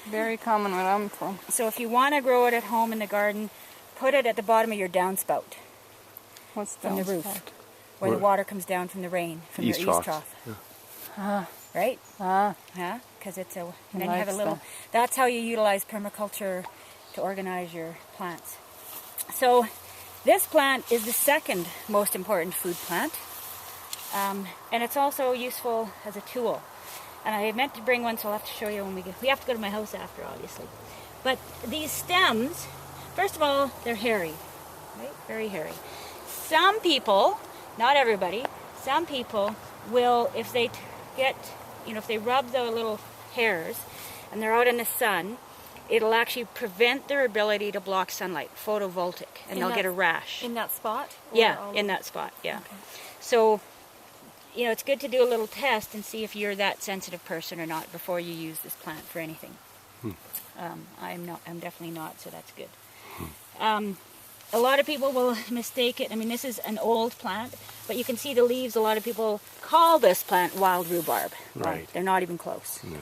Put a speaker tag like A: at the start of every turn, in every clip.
A: Very common where I'm from.
B: So if you want to grow it at home in the garden, put it at the bottom of your downspout.
A: What's
B: from the roof?
A: downspout?
B: Where the water comes down from the rain, from your east trough.
A: Yeah.
B: Right? Because it's a... And then you have a little... That's how you utilize permaculture to organize your plants. So this plant is the second most important food plant. And it's also useful as a tool. And I meant to bring one, so I'll have to show you when we get... We have to go to my house after, obviously. But these stems, first of all, they're hairy. Right? Very hairy. Some people, not everybody, some people will, if they get, if they rub the little hairs and they're out in the sun, it'll actually prevent their ability to block sunlight, photovoltaic, and they'll get a rash.
C: In that spot?
B: Yeah, in that spot, yeah. Okay. So, it's good to do a little test and see if you're that sensitive person or not before you use this plant for anything. I'm definitely not, so that's good. A lot of people will mistake it. I mean, this is an old plant, but you can see the leaves. A lot of people call this plant wild rhubarb.
D: Right.
B: They're not even close.
D: No.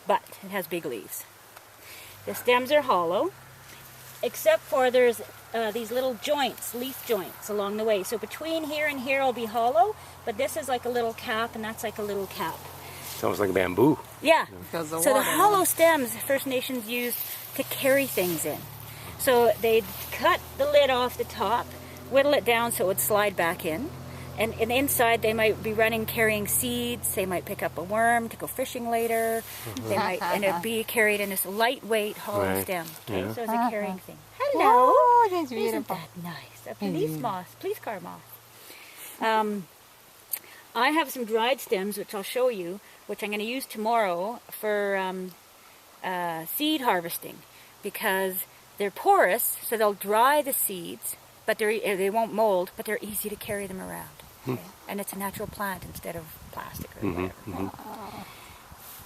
B: But it has big leaves. The stems are hollow, except for there's these little joints, leaf joints along the way. So between here and here will be hollow, but this is like a little cap, and that's like a little cap.
D: It's almost like a bamboo.
B: Yeah.
A: Because
B: So the hollow stems First Nations used to carry things in. So they'd cut the lid off the top, whittle it down so it would slide back in. And inside they might be carrying seeds. They might pick up a worm to go fishing later. They might, and it'd be carried in this lightweight hollow stem. Okay?
D: Yeah.
B: So it's a carrying thing. Hello.
A: Oh, that's beautiful.
B: Isn't that nice? A police car moth. I have some dried stems, which I'll show you, which I'm going to use tomorrow for seed harvesting, because they're porous, so they'll dry the seeds, but they won't mold, but they're easy to carry them around. Okay? And it's a natural plant instead of plastic or whatever.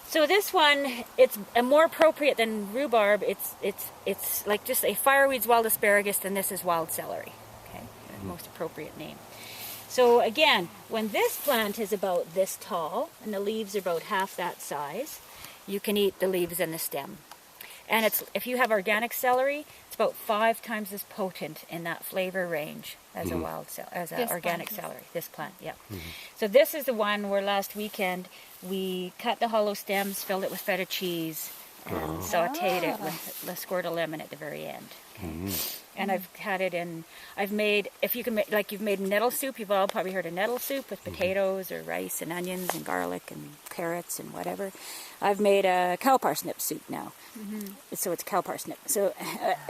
B: So this one, it's more appropriate than rhubarb. It's like just a fireweed's wild asparagus, and this is wild celery. Okay, the most appropriate name. So again, when this plant is about this tall and the leaves are about half that size, you can eat the leaves and the stem. And if you have organic celery, it's about 5 times as potent in that flavor range as an organic celery. This plant, yeah. So this is the one where last weekend we cut the hollow stems, filled it with feta cheese, and sautéed it with a squirt of lemon at the very end. Okay. And I've had it in, if you can make, like you've made nettle soup, you've all probably heard of nettle soup with potatoes or rice and onions and garlic and carrots and whatever. I've made a cow parsnip soup now. So it's cow parsnip. So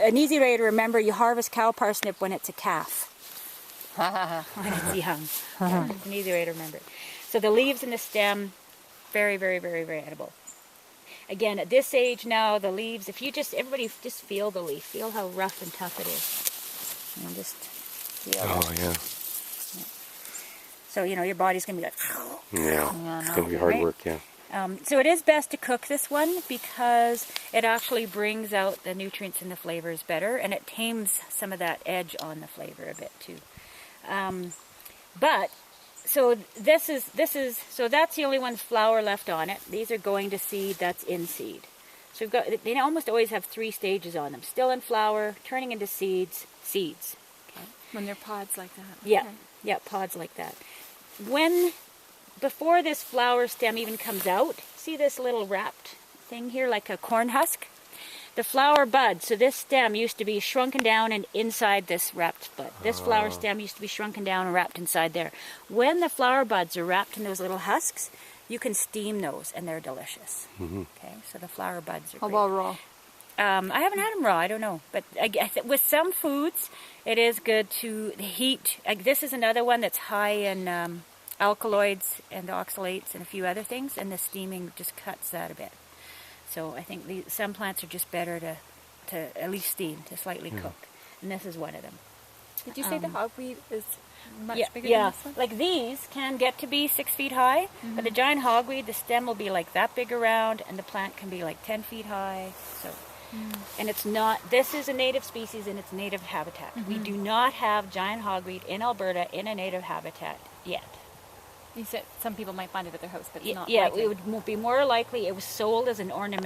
B: an easy way to remember, you harvest cow parsnip when it's a calf. When it's young. It's an easy way to remember it. So the leaves and the stem, very, very, very, very edible. Again, at this age now, the leaves, everybody just feel the leaf. Feel how rough and tough it is. And just feel it. So, your body's going to be like...
D: Yeah, it's going to be hard work, yeah.
B: So it is best to cook this one because it actually brings out the nutrients and the flavors better, and it tames some of that edge on the flavor a bit too. So so that's the only one flower left on it. These are going to seed, that's in seed. So they almost always have 3 stages on them. Still in flower, turning into seeds. Okay.
C: When they're pods like that.
B: Yeah, yeah, pods like that. Before this flower stem even comes out, see this little wrapped thing here, like a corn husk? The flower bud, so this stem used to be shrunken down and inside this wrapped bud. This flower stem used to be shrunken down and wrapped inside there. When the flower buds are wrapped in those little husks, you can steam those, and they're delicious. Okay, so the flower buds are great.
A: How about raw?
B: I haven't had them raw, I don't know. But with some foods, it is good to heat. This is another one that's high in alkaloids and oxalates and a few other things, and the steaming just cuts that a bit. So I think some plants are just better to at least steam, to slightly cook. And this is one of them.
C: Did you say the hogweed is much bigger
B: than
C: this one?
B: Like these can get to be 6 feet high, but the giant hogweed, the stem will be like that big around, and the plant can be like 10 feet high. So, and it's not, this is a native species in its native habitat. We do not have giant hogweed in Alberta in a native habitat yet.
C: You said some people might find it at their house, but it's not
B: Yeah,
C: likely.
B: it would be more likely it was sold as an ornament.